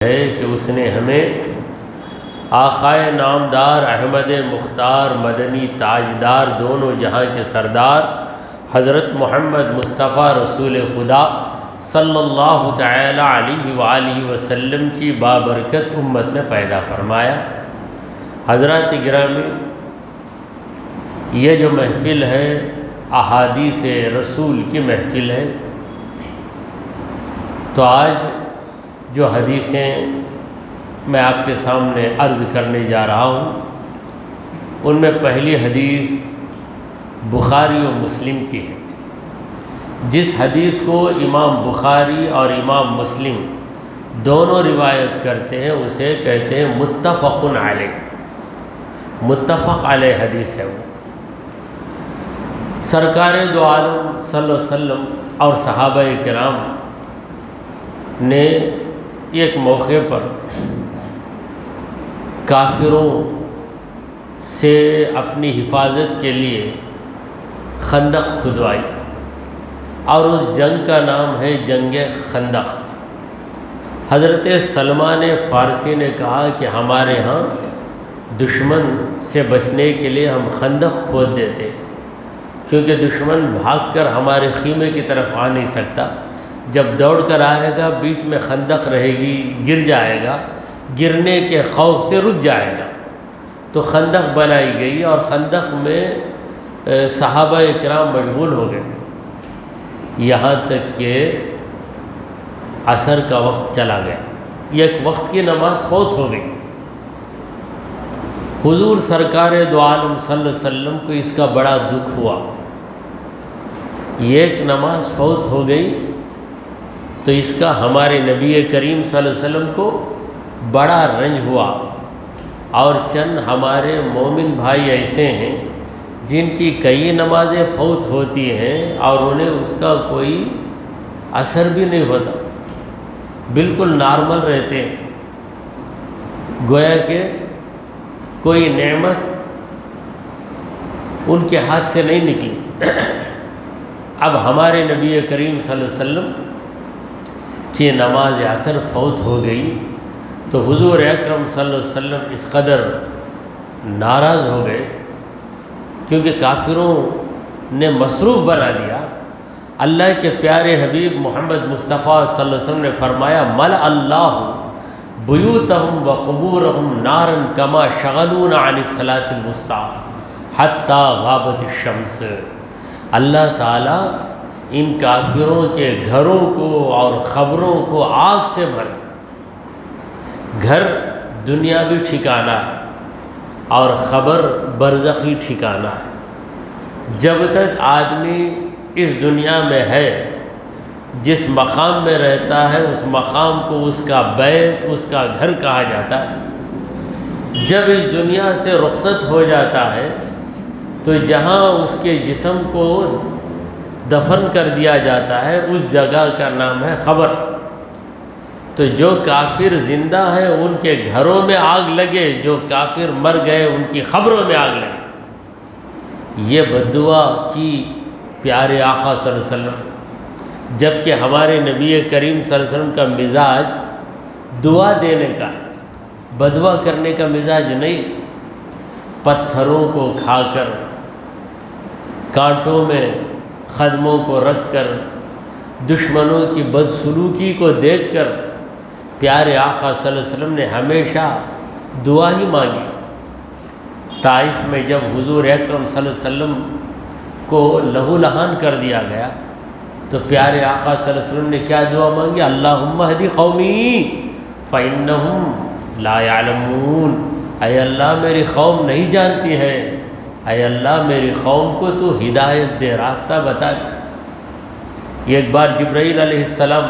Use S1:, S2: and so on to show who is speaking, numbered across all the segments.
S1: ہے کہ اس نے ہمیں آقائے نامدار احمد مختار مدنی تاجدار دونوں جہاں کے سردار حضرت محمد مصطفیٰ رسول خدا صلی اللہ تعالی علیہ وآلہ وسلم کی بابرکت امت میں پیدا فرمایا۔ حضرات گرامی، یہ جو محفل ہے احادیث رسول کی محفل ہے، تو آج جو حدیثیں میں آپ کے سامنے عرض کرنے جا رہا ہوں، ان میں پہلی حدیث بخاری و مسلم کی ہے۔ جس حدیث کو امام بخاری اور امام مسلم دونوں روایت کرتے ہیں اسے کہتے ہیں متفق علیہ، متفق علیہ حدیث ہے۔ وہ سرکار دو عالم صلی اللہ علیہ وسلم اور صحابہ کرام نے ایک موقع پر کافروں سے اپنی حفاظت کے لیے خندق کھدوائی، اور اس جنگ کا نام ہے جنگ خندق۔ حضرت سلمان فارسی نے کہا کہ ہمارے ہاں دشمن سے بچنے کے لیے ہم خندق کھود دیتے، کیونکہ دشمن بھاگ کر ہمارے خیمے کی طرف آ نہیں سکتا۔ جب دوڑ کر آئے گا بیچ میں خندق رہے گی، گر جائے گا، گرنے کے خوف سے رک جائے گا، تو خندق بنائی گئی، اور خندق میں صحابہ کرام مشغول ہو گئے، یہاں تک کہ عصر کا وقت چلا گیا، ایک وقت کی نماز فوت ہو گئی۔ حضور سرکار دو عالم صلی اللہ علیہ وسلم کو اس کا بڑا دکھ ہوا، ایک نماز فوت ہو گئی تو اس کا ہمارے نبی کریم صلی اللہ علیہ وسلم کو بڑا رنج ہوا۔ اور چند ہمارے مومن بھائی ایسے ہیں جن کی کئی نمازیں فوت ہوتی ہیں اور انہیں اس کا کوئی اثر بھی نہیں ہوتا، بالکل نارمل رہتے ہیں، گویا کہ کوئی نعمت ان کے ہاتھ سے نہیں نکلی۔ اب ہمارے نبی کریم صلی اللہ علیہ وسلم کی نماز عصر فوت ہو گئی تو حضور اکرم صلی اللہ علیہ وسلم اس قدر ناراض ہو گئے، کیونکہ کافروں نے مصروف بنا دیا۔ اللہ کے پیارے حبیب محمد مصطفیٰ صلی اللہ علیہ وسلم نے فرمایا ملأ اللہ بیوتہم وقبورہم نارا کما شغلونا عن الصلاة الوسطی حتی غابت الشمس۔ اللہ تعالیٰ ان کافروں کے گھروں کو اور خبروں کو آگ سے بھر دے۔ گھر دنیاوی ٹھکانہ ہے اور خبر برزخی ٹھکانہ ہے۔ جب تک آدمی اس دنیا میں ہے، جس مقام میں رہتا ہے اس مقام کو اس کا بیت، اس کا گھر کہا جاتا ہے۔ جب اس دنیا سے رخصت ہو جاتا ہے تو جہاں اس کے جسم کو دفن کر دیا جاتا ہے اس جگہ کا نام ہے قبر۔ تو جو کافر زندہ ہیں ان کے گھروں میں آگ لگے، جو کافر مر گئے ان کی قبروں میں آگ لگے، یہ بد دعا کی پیارے آقا صلی اللہ علیہ وسلم، جبکہ ہمارے نبی کریم صلی اللہ علیہ وسلم کا مزاج دعا دینے کا ہے، بدعا کرنے کا مزاج نہیں۔ پتھروں کو کھا کر، کانٹوں میں قدموں کو رکھ کر، دشمنوں کی بدسلوکی کو دیکھ کر پیارے آقا صلی اللہ علیہ وسلم نے ہمیشہ دعا ہی مانگی۔ طائف میں جب حضور اکرم صلی اللہ علیہ وسلم کو لہو لہان کر دیا گیا تو پیارے آقا صلی اللہ علیہ وسلم نے کیا دعا مانگی؟ اللہم اہدی قومی فإنہم لا یعلمون۔ اے اللہ میری قوم نہیں جانتی ہے، اے اللہ میری قوم کو تو ہدایت دے، راستہ بتا دے۔ ایک بار جبرائیل علیہ السلام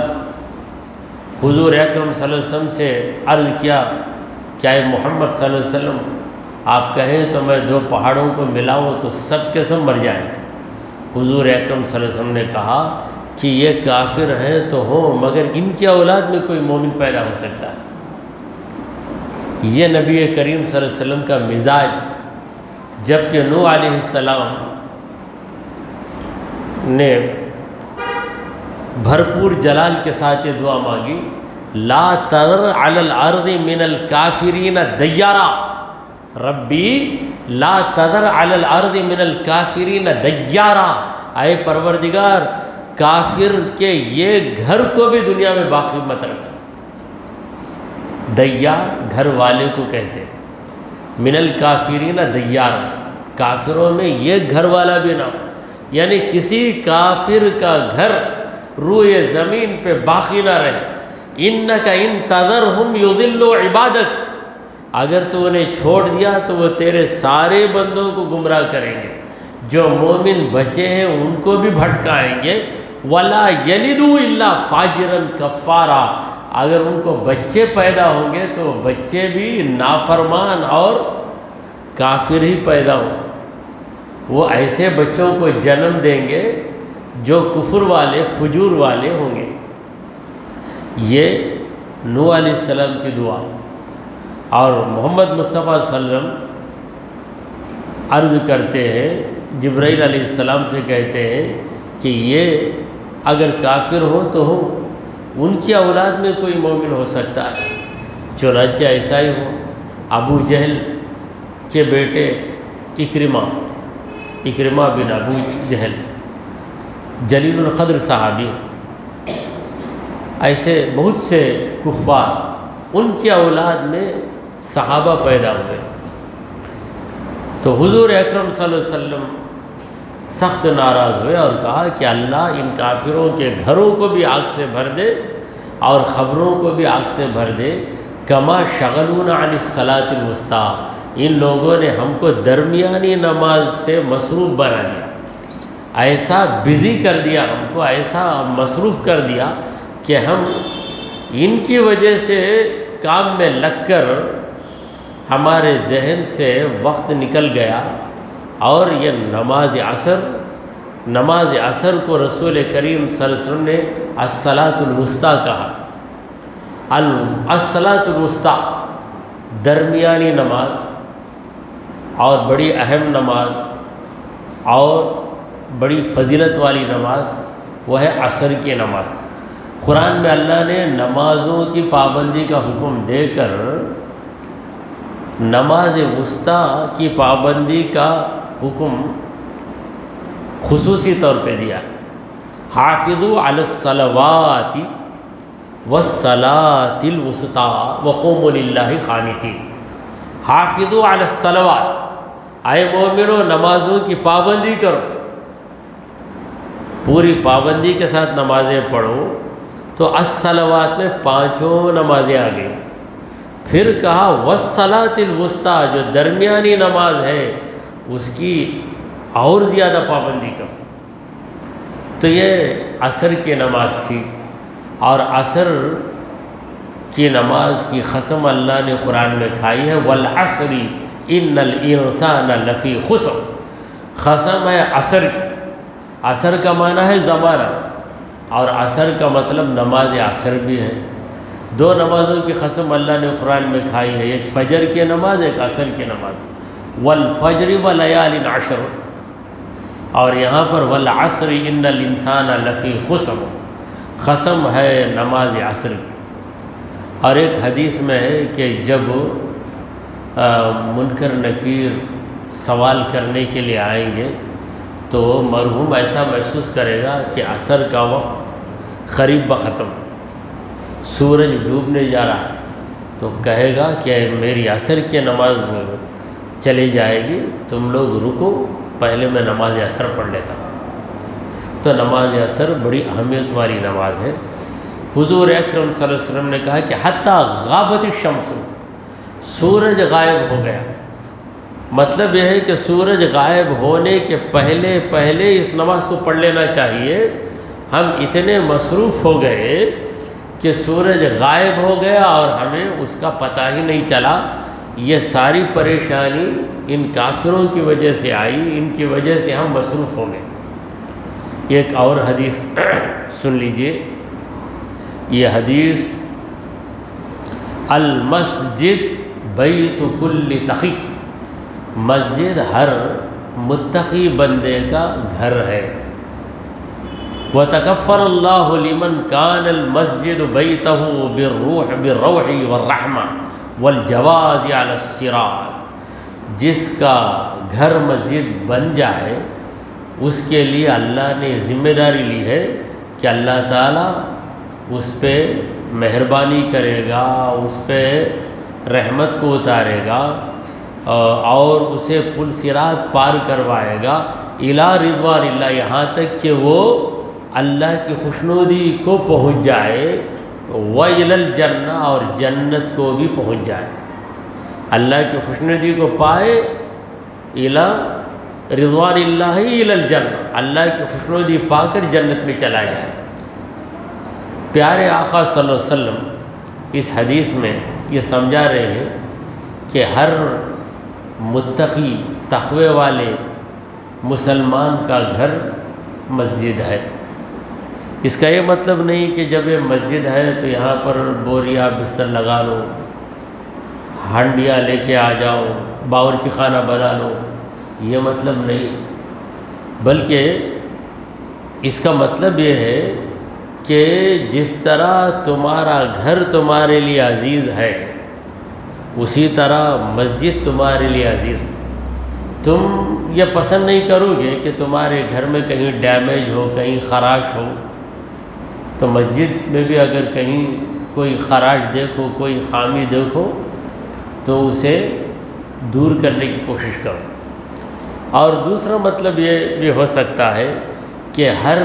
S1: حضور اکرم صلی اللہ علیہ وسلم سے عرض کیا کہ اے محمد صلی اللہ علیہ وسلم آپ کہیں تو میں دو پہاڑوں کو ملاؤں تو سب کے سب مر جائیں۔ حضور اکرم صلی اللہ علیہ وسلم نے کہا کہ یہ کافر ہیں تو ہوں، مگر ان کی اولاد میں کوئی مومن پیدا ہو سکتا ہے۔ یہ نبی کریم صلی اللہ علیہ وسلم کا مزاج ہے۔ جبکہ نوح علیہ السلام نے بھرپور جلال کے ساتھ یہ دعا مانگی لا تذر علی الارض من الکافرین دیارا، ربی لا تذر علی الارض من الکافرین دیارا، اے پروردگار کافر کے یہ گھر کو بھی دنیا میں باقی مت رکھ۔ دیار گھر والے کو کہتے ہیں، من الکافرین دیار، کافروں میں یہ گھر والا بھی نہ ہو، یعنی کسی کافر کا گھر روئے زمین پہ باقی نہ رہے۔ انک ان تذرہم یضلوا عبادک، اگر تو انہیں چھوڑ دیا تو وہ تیرے سارے بندوں کو گمراہ کریں گے، جو مومن بچے ہیں ان کو بھی بھٹکائیں گے۔ ولا یلدوا الا فاجرا کفارا، اگر ان کو بچے پیدا ہوں گے تو بچے بھی نافرمان اور کافر ہی پیدا ہوں، وہ ایسے بچوں کو جنم دیں گے جو کفر والے فجور والے ہوں گے۔ یہ نوح علیہ السلام کی دعا، اور محمد مصطفیٰ صلی اللہ علیہ وسلم عرض کرتے ہیں، جبرائیل علیہ السلام سے کہتے ہیں کہ یہ اگر کافر ہوں تو ہوں، ان کی اولاد میں کوئی مومن ہو سکتا ہے۔ چنانچہ ایسا ہی ہو، ابو جہل کے بیٹے اکرمہ بن ابو جہل جلیل القدر صحابی، ایسے بہت سے کفار ان کی اولاد میں صحابہ پیدا ہوئے۔ تو حضور اکرم صلی اللہ علیہ وسلم سخت ناراض ہوئے اور کہا کہ اللہ ان کافروں کے گھروں کو بھی آگ سے بھر دے اور خبروں کو بھی آگ سے بھر دے، کما شغلونا عن الصلاۃ الوسطی، ان لوگوں نے ہم کو درمیانی نماز سے مصروف بنا دیا، ایسا بزی کر دیا، ہم کو ایسا مصروف کر دیا کہ ہم ان کی وجہ سے کام میں لگ کر ہمارے ذہن سے وقت نکل گیا۔ اور یہ نماز عصر کو رسول کریم صلی اللہ علیہ وسلم نے الصلاۃ الوسطیٰ کہا۔ الصلاۃ الوسطیٰ درمیانی نماز اور بڑی اہم نماز اور بڑی فضیلت والی نماز وہ ہے عصر کی نماز۔ قرآن میں اللہ نے نمازوں کی پابندی کا حکم دے کر نماز وسطیٰ کی پابندی کا حکم خصوصی طور پہ دیا ہے۔ حافظوا علی الصلوات والصلاۃ الوسطیٰ وقوموا للہ قانتین۔ حافظوا علی الصلوات، اے مومنو نمازوں کی پابندی کرو، پوری پابندی کے ساتھ نمازیں پڑھو۔ تو الصلوات میں پانچوں نمازیں آ گئی، پھر کہا والصلاۃ الوسطیٰ جو درمیانی نماز ہے اس کی اور زیادہ پابندی کرو۔ تو یہ عصر کی نماز تھی، اور عصر کی نماز کی قسم اللہ نے قرآن میں کھائی ہے، والعصر ان الانسان لفی خسر، قسم ہے عصر کی۔ عصر کا معنی ہے زمانہ، اور عصر کا مطلب نماز عصر بھی ہے۔ دو نمازوں کی قسم اللہ نے قرآن میں کھائی ہے، ایک فجر کی نماز، ایک عصر کی نماز۔ والفجر ولیال عشر، اور یہاں پر والعصر ان الانسان لفی خسر، قسم ہے نماز عصر کی۔ اور ایک حدیث میں ہے کہ جب منکر نکیر سوال کرنے کے لیے آئیں گے تو مرحوم ایسا محسوس کرے گا کہ عصر کا وقت قریب بختم ہے، سورج ڈوبنے جا رہا ہے، تو کہے گا کہ میری عصر کی نماز چلی جائے گی، تم لوگ رکو، پہلے میں نماز عصر پڑھ لیتا ہوں۔ تو نماز عصر بڑی اہمیت والی نماز ہے۔ حضور اکرم صلی اللہ علیہ وسلم نے کہا کہ حتیٰ غابت الشمس، سورج غائب ہو گیا، مطلب یہ ہے کہ سورج غائب ہونے کے پہلے اس نماز کو پڑھ لینا چاہیے۔ ہم اتنے مصروف ہو گئے کہ سورج غائب ہو گیا اور ہمیں اس کا پتہ ہی نہیں چلا۔ یہ ساری پریشانی ان کافروں کی وجہ سے آئی، ان کی وجہ سے ہم مصروف ہو گئے۔ ایک اور حدیث سن لیجئے، یہ حدیث المسجد بیت کل تقی، مسجد ہر متقی بندے کا گھر ہے۔ وَتَكَفَّرَ اللَّهُ لِمَنْ كَانَ الْمَسْجِدُ بَيْتَهُ بِالرُّوحِ وَالرَّحْمَةِ وَالْجَوَازِ عَلَى الصِّرَاط، جس کا گھر مسجد بن جائے اس کے لیے اللہ نے ذمہ داری لی ہے کہ اللہ تعالیٰ اس پہ مہربانی کرے گا، اس پہ رحمت کو اتارے گا اور اسے پل صراط پار کروائے گا الی رضوان اللہ، یہاں تک کہ وہ اللہ کی خوشنودی کو پہنچ جائے، وَإِلَى الْجَنَّةِ، اور جنت کو بھی پہنچ جائے، اللہ کی خوشنودی کو پائے، الی رضوان اللہ الی الجنہ، اللہ کی خوشنودی پا کر جنت میں چلا جائے۔ پیارے آقا صلی اللہ علیہ وسلم اس حدیث میں یہ سمجھا رہے ہیں کہ ہر متقی تقوی والے مسلمان کا گھر مسجد ہے۔ اس کا یہ مطلب نہیں کہ جب یہ مسجد ہے تو یہاں پر بوریا بستر لگا لو، ہانڈیاں لے کے آ جاؤ، باورچی خانہ بنا لو، یہ مطلب نہیں، بلکہ اس کا مطلب یہ ہے کہ جس طرح تمہارا گھر تمہارے لیے عزیز ہے اسی طرح مسجد تمہارے لیے عزیز ہو۔ تم یہ پسند نہیں کرو گے کہ تمہارے گھر میں کہیں ڈیمیج ہو، کہیں خراش ہو، تو مسجد میں بھی اگر کہیں کوئی خراش دیکھو، کوئی خامی دیکھو تو اسے دور کرنے کی کوشش کرو۔ اور دوسرا مطلب یہ بھی ہو سکتا ہے کہ ہر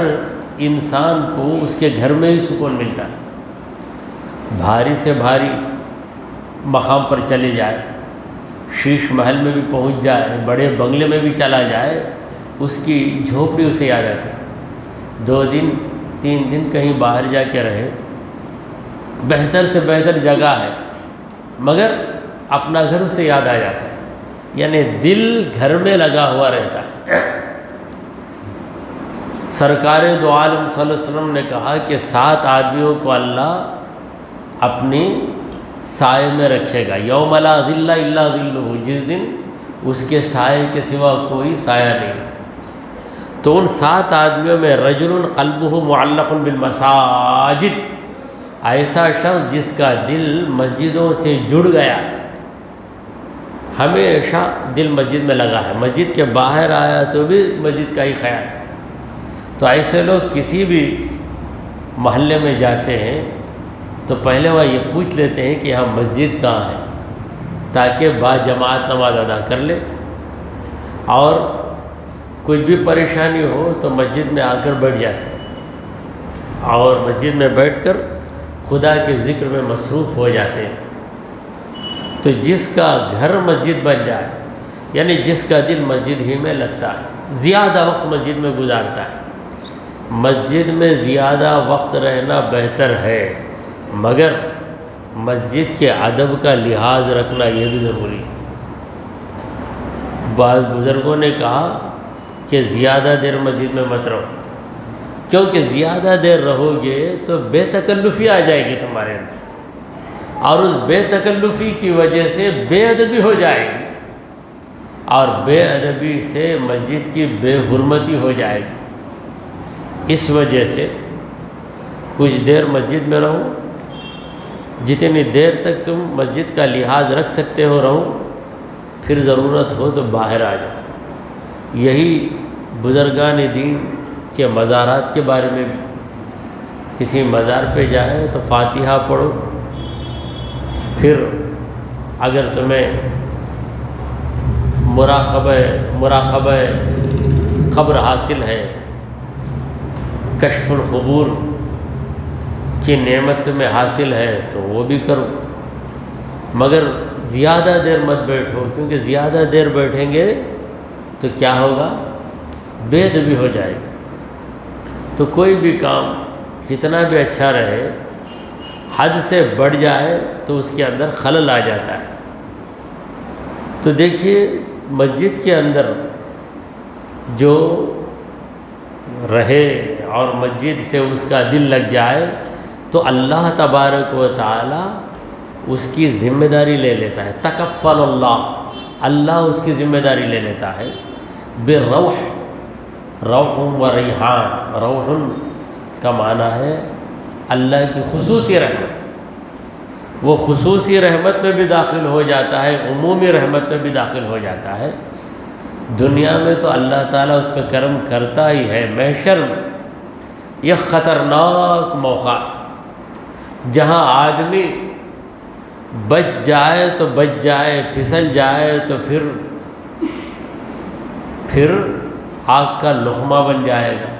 S1: انسان کو اس کے گھر میں ہی سکون ملتا ہے، بھاری سے بھاری مقام پر چلے جائے، شیش محل میں بھی پہنچ جائے، بڑے بنگلے میں بھی چلا جائے، اس کی جھوپڑی اسے یاد آتی ہے۔ 2 دن 3 دن کہیں باہر جا کے رہے، بہتر سے بہتر جگہ ہے، مگر اپنا گھر اسے یاد آ جاتا ہے، یعنی دل گھر میں لگا ہوا رہتا ہے۔ سرکار دو عالم صلی اللہ علیہ وسلم نے کہا کہ 7 آدمیوں کو اللہ اپنی سائے میں رکھے گا، یوم لا ظل الا ظلہ، جس دن اس کے سائے کے سوا کوئی سایہ نہیں۔ تو ان 7 آدمیوں میں رجل قلبہ معلق بالمساجد، ایسا شخص جس کا دل مسجدوں سے جڑ گیا، ہمیشہ دل مسجد میں لگا ہے، مسجد کے باہر آیا تو بھی مسجد کا ہی خیال۔ تو ایسے لوگ کسی بھی محلے میں جاتے ہیں تو پہلے وہ یہ پوچھ لیتے ہیں کہ یہاں مسجد کہاں ہے، تاکہ با جماعت نماز ادا کر لے، اور کچھ بھی پریشانی ہو تو مسجد میں آ کر بیٹھ جاتے ہیں اور مسجد میں بیٹھ کر خدا کے ذکر میں مصروف ہو جاتے ہیں۔ تو جس کا گھر مسجد بن جائے، یعنی جس کا دل مسجد ہی میں لگتا ہے، زیادہ وقت مسجد میں گزارتا ہے۔ مسجد میں زیادہ وقت رہنا بہتر ہے، مگر مسجد کے ادب کا لحاظ رکھنا یہ بھی ضروری ہے۔ بعض بزرگوں نے کہا کہ زیادہ دیر مسجد میں مت رہو، کیونکہ زیادہ دیر رہو گے تو بے تکلفی آ جائے گی تمہارے اندر، اور اس بے تکلفی کی وجہ سے بے ادبی ہو جائے گی، اور بے ادبی سے مسجد کی بے حرمتی ہو جائے گی۔ اس وجہ سے کچھ دیر مسجد میں رہو، جتنی دیر تک تم مسجد کا لحاظ رکھ سکتے ہو رہو، پھر ضرورت ہو تو باہر آ جاؤ۔ یہی بزرگان دین کے مزارات کے بارے میں بھی، کسی مزار پہ جائے تو فاتحہ پڑھو، پھر اگر تمہیں مراقبہ قبر حاصل ہے، کشف القبور کی نعمت تمہیں حاصل ہے تو وہ بھی کرو، مگر زیادہ دیر مت بیٹھو، کیونکہ زیادہ دیر بیٹھیں گے تو کیا ہوگا، بے ادبی ہو جائے گی۔ تو کوئی بھی کام کتنا بھی اچھا رہے، حد سے بڑھ جائے تو اس کے اندر خلل آ جاتا ہے۔ تو دیکھیے، مسجد کے اندر جو رہے اور مسجد سے اس کا دل لگ جائے تو اللہ تبارک و تعالی اس کی ذمہ داری لے لیتا ہے۔ تکفل اللہ اس کی ذمہ داری لے لیتا ہے۔ بالروح، روح و ریحان، روح کا معنی ہے اللہ کی خصوصی رحمت۔ وہ خصوصی رحمت میں بھی داخل ہو جاتا ہے، عمومی رحمت میں بھی داخل ہو جاتا ہے۔ دنیا میں تو اللہ تعالیٰ اس پہ کرم کرتا ہی ہے، محشر میں یہ خطرناک موقع جہاں آدمی بچ جائے تو بچ جائے، پھسل جائے تو پھر آگ کا لقمہ بن جائے گا۔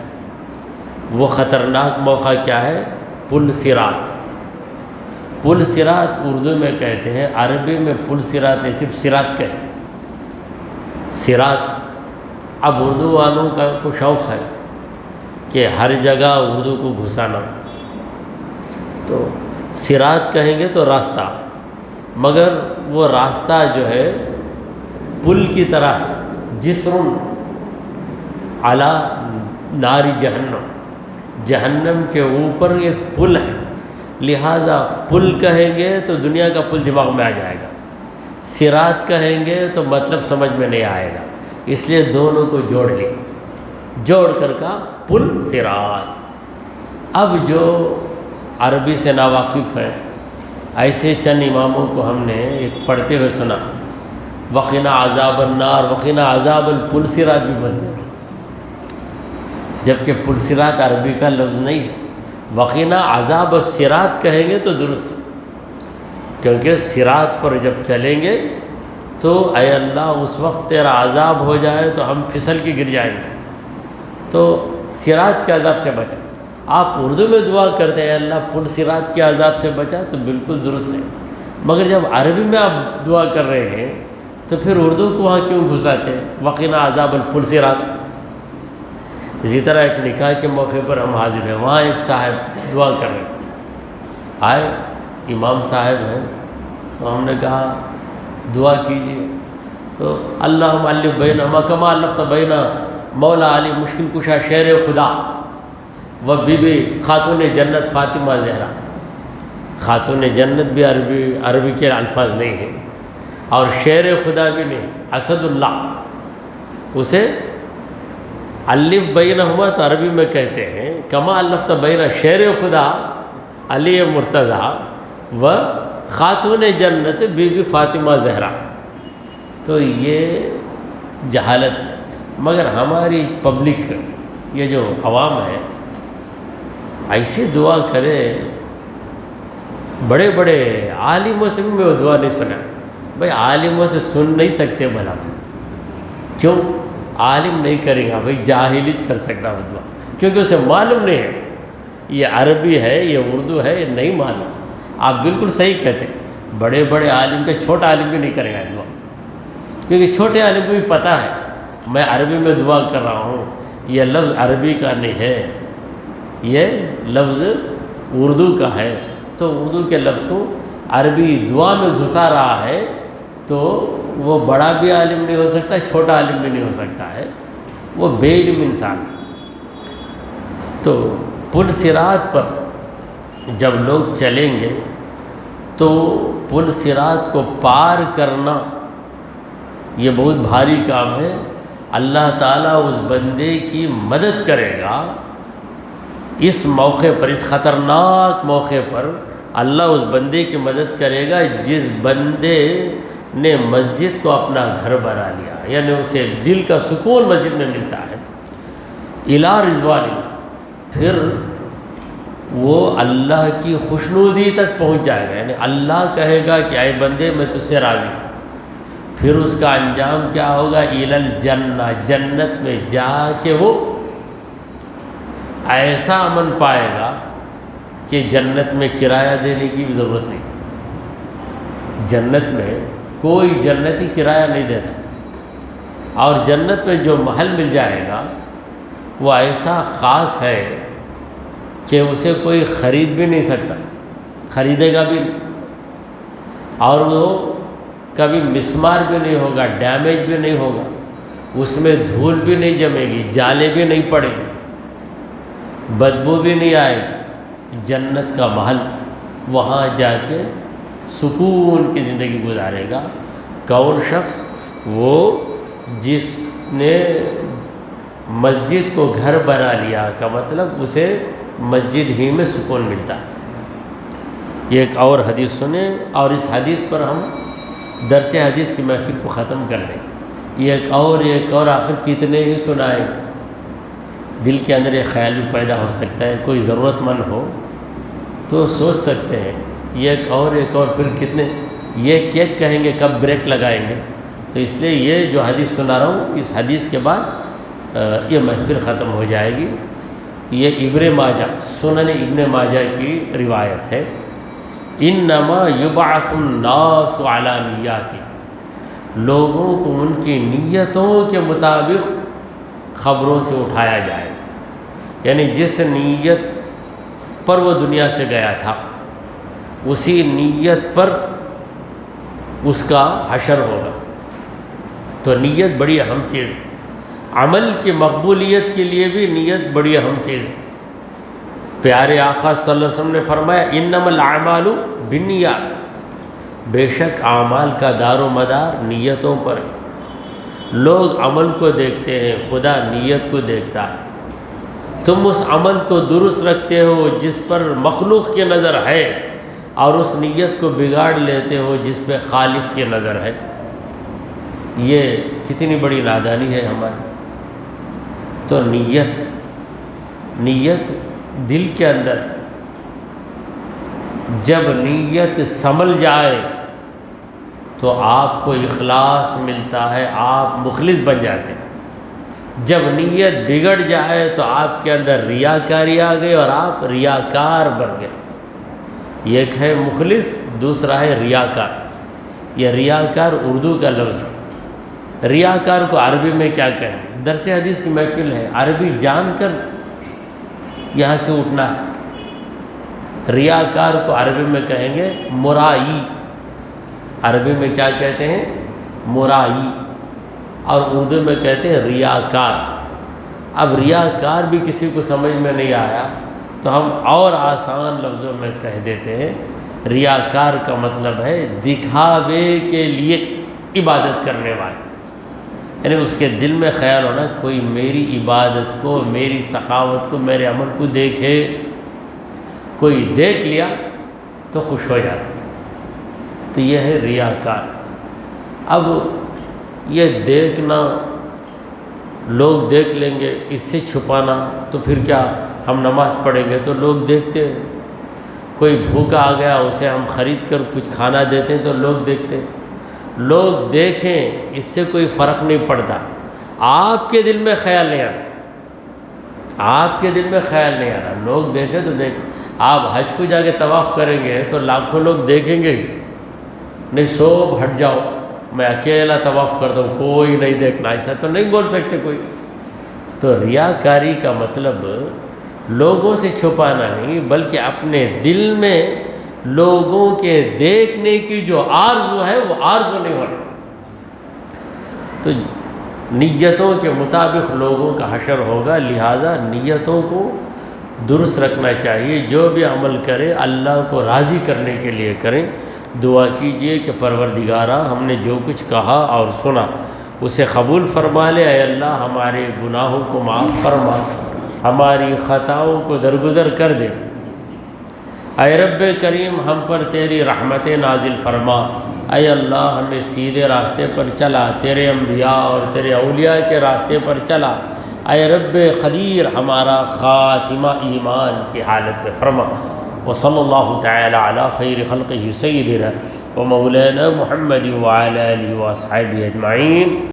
S1: وہ خطرناک موقع کیا ہے؟ پل صراط۔ پل صراط اردو میں کہتے ہیں، عربی میں پل صراط نہیں، صرف صراط کہتے ہیں، صراط۔ اب اردو والوں کا کو شوق ہے کہ ہر جگہ اردو کو گھسانا، تو صراط کہیں گے تو راستہ، مگر وہ راستہ جو ہے پل کی طرح، جسر علی ناری جہنم، جہنم کے اوپر ایک پل ہے، لہٰذا پل کہیں گے تو دنیا کا پل دماغ میں آ جائے گا، صراط کہیں گے تو مطلب سمجھ میں نہیں آئے گا، اس لیے دونوں کو جوڑ لیا، جوڑ کر کا پل صراط۔ اب جو عربی سے ناواقف ہیں، ایسے چند اماموں کو ہم نے ایک پڑھتے ہوئے سنا، وقنا عذاب النار وقنا عذاب الپل صراط بھی بولتے ہیں، جبکہ پل صراط عربی کا لفظ نہیں ہے، وقنا عذاب الصراط کہیں گے تو درست ہے، کیونکہ صراط پر جب چلیں گے تو اے اللہ اس وقت تیرا عذاب ہو جائے تو ہم پھسل کے گر جائیں گے، تو صراط کے عذاب سے بچا۔ آپ اردو میں دعا کرتے ہیں اے اللہ پل صراط کے عذاب سے بچا، تو بالکل درست ہے، مگر جب عربی میں آپ دعا کر رہے ہیں تو پھر اردو کو وہاں کیوں گھساتے ہیں؟ وقنا عذاب الپل صراط۔ اسی طرح ایک نکاح کے موقع پر ہم حاضر ہیں، وہاں ایک صاحب دعا کر رہے ہیں، آئے امام صاحب ہیں، تو ہم نے کہا دعا کیجیے، تو اللہم الف بینہما کما الفت بین مولا علی مشکل کشا شیر خدا و بی بی خاتون جنت فاطمہ زہرا۔ خاتون جنت بھی عربی کے الفاظ نہیں ہیں، اور شیر خدا بھی نہیں، اسد اللہ، اسے الف بینہما تو عربی میں کہتے ہیں، کما الفت بین شیر خدا علی مرتضی و خاتون جنت بی بی فاطمہ زہرا۔ تو یہ جہالت ہے، مگر ہماری پبلک، یہ جو عوام ہے، ایسی دعا کرے، بڑے بڑے عالموں سے بھی میں وہ دعا نہیں سنا۔ بھائی عالموں سے سن نہیں سکتے بھلا، کیوں؟ عالم نہیں کرے گا، بھائی جاہل ہی کر سکتا وہ دعا، کیونکہ اسے معلوم نہیں ہے یہ عربی ہے یہ اردو ہے، یہ نہیں معلوم۔ آپ بالکل صحیح کہتے ہیں، بڑے بڑے عالم کے چھوٹا عالم بھی نہیں کرے گا دعا، کیونکہ چھوٹے عالم کو بھی پتہ ہے میں عربی میں دعا کر رہا ہوں، یہ لفظ عربی کا نہیں ہے، یہ لفظ اردو کا ہے، تو اردو کے لفظ کو عربی دعا میں گھسا رہا ہے، تو وہ بڑا بھی عالم نہیں ہو سکتا، چھوٹا عالم بھی نہیں ہو سکتا ہے، وہ بے علم انسان ہے۔ تو پل صراط پر جب لوگ چلیں گے تو پل صراط کو پار کرنا یہ بہت بھاری کام ہے۔ اللہ تعالیٰ اس بندے کی مدد کرے گا اس موقع پر، اس خطرناک موقع پر اللہ اس بندے کی مدد کرے گا جس بندے نے مسجد کو اپنا گھر بنا لیا، یعنی اسے دل کا سکون مسجد میں ملتا ہے، الی رضوان اللہ، پھر وہ اللہ کی خوشنودی تک پہنچ جائے گا، یعنی اللہ کہے گا کہ اے بندے میں تجھ سے راضی ہوں، پھر اس کا انجام کیا ہوگا؟ الی الجنہ، جنت میں جا کے وہ ایسا امن پائے گا کہ جنت میں کرایہ دینے کی بھی ضرورت نہیں۔ جنت میں کوئی جنتی کرایہ نہیں دیتا، اور جنت میں جو محل مل جائے گا وہ ایسا خاص ہے کہ اسے کوئی خرید بھی نہیں سکتا، خریدے گا بھی نہیں، اور وہ کبھی مسمار بھی نہیں ہوگا، ڈیمیج بھی نہیں ہوگا، اس میں دھول بھی نہیں جمے گی، جالے بھی نہیں پڑے گی، بدبو بھی نہیں آئے گی۔ جنت کا محل، وہاں جا کے سکون کی زندگی گزارے گا۔ کون شخص؟ وہ جس نے مسجد کو گھر بنا لیا، کا مطلب اسے مسجد ہی میں سکون ملتا ہے۔ یہ ایک اور حدیث سنیں اور اس حدیث پر ہم درس حدیث کی محفل کو ختم کر دیں۔ یہ ایک اور آخر کتنے ہی سنائیں گے، دل کے اندر ایک خیال بھی پیدا ہو سکتا ہے، کوئی ضرورت مند ہو تو سوچ سکتے ہیں یہ ایک اور پھر کتنے، یہ کیک کہیں گے کب بریک لگائیں گے۔ تو اس لیے یہ جو حدیث سنا رہا ہوں اس حدیث کے بعد یہ محفل ختم ہو جائے گی۔ یہ ابن ماجہ، سنن ابن ماجہ کی روایت ہے، انما یبعث الناس علی نیات، لوگوں کو ان کی نیتوں کے مطابق خبروں سے اٹھایا جائے، یعنی جس نیت پر وہ دنیا سے گیا تھا اسی نیت پر اس کا حشر ہوگا۔ تو نیت بڑی اہم چیز ہے، عمل کی مقبولیت کے لیے بھی نیت بڑی اہم چیز ہے۔ پیارے آقا صلی اللہ علیہ وسلم نے فرمایا انما الاعمال بالنیات، بے شک اعمال کا دار و مدار نیتوں پر ہے۔ لوگ عمل کو دیکھتے ہیں، خدا نیت کو دیکھتا ہے۔ تم اس عمل کو درست رکھتے ہو جس پر مخلوق کی نظر ہے، اور اس نیت کو بگاڑ لیتے ہو جس پہ خالق کی نظر ہے۔ یہ کتنی بڑی نادانی ہے ہماری۔ تو نیت دل کے اندر ہے، جب نیت سنبھل جائے تو آپ کو اخلاص ملتا ہے، آپ مخلص بن جاتے ہیں۔ جب نیت بگڑ جائے تو آپ کے اندر ریاکاری آ گئی اور آپ ریاکار بن گئے۔ ایک ہے مخلص، دوسرا ہے ریاکار۔ یہ ریاکار اردو کا لفظ ہے، ریاکار کو عربی میں کیا کہیں گے؟ درس حدیث کی محفل ہے، عربی جان کر یہاں سے اٹھنا ہے۔ ریاکار کو عربی میں کہیں گے مرائی، عربی میں کیا کہتے ہیں؟ مرائی، اور اردو میں کہتے ہیں ریاکار۔ اب ریاکار بھی کسی کو سمجھ میں نہیں آیا تو ہم اور آسان لفظوں میں کہہ دیتے ہیں، ریاکار کا مطلب ہے دکھاوے کے لیے عبادت کرنے والے، یعنی اس کے دل میں خیال ہونا کوئی میری عبادت کو، میری سخاوت کو، میرے عمل کو دیکھے۔ کوئی دیکھ لیا تو خوش ہو جاتا، تو یہ ہے ریاکار۔ اب یہ دیکھنا، لوگ دیکھ لیں گے، اس سے چھپانا، تو پھر کیا ہم نماز پڑھیں گے تو لوگ دیکھتے ہیں، کوئی بھوکا آ گیا اسے ہم خرید کر کچھ کھانا دیتے ہیں تو لوگ دیکھتے ہیں۔ لوگ دیکھیں اس سے کوئی فرق نہیں پڑتا، آپ کے دل میں خیال نہیں آتا، آپ کے دل میں خیال نہیں آ رہا، لوگ دیکھیں تو دیکھیں۔ آپ حج کو جا کے طواف کریں گے تو لاکھوں لوگ دیکھیں گے، نہیں سب ہٹ جاؤ میں اکیلا طواف کرتا ہوں، کوئی نہیں دیکھنا، ایسا تو نہیں بول سکتے کوئی۔ تو ریاکاری کا مطلب لوگوں سے چھپانا نہیں، بلکہ اپنے دل میں لوگوں کے دیکھنے کی جو آرزو ہے وہ آرزو نہیں ہونا۔ تو نیتوں کے مطابق لوگوں کا حشر ہوگا، لہٰذا نیتوں کو درست رکھنا چاہیے۔ جو بھی عمل کرے اللہ کو راضی کرنے کے لیے کریں۔ دعا کیجئے کہ پروردگارا ہم نے جو کچھ کہا اور سنا اسے قبول فرما لے۔ اے اللہ ہمارے گناہوں کو معاف فرما، ہماری خطاؤں کو درگزر کر دے۔ اے رب کریم ہم پر تیری رحمتیں نازل فرما۔ اے اللہ ہمیں سیدھے راستے پر چلا، تیرے انبیاء اور تیرے اولیاء کے راستے پر چلا۔ اے رب قدیر ہمارا خاتمہ ایمان کی حالت میں فرما۔ وصلی اللہ تعالی علی خیر خلقہ سیدنا و مولانا محمد وعلی آلہ و اصحابہ اجمعین۔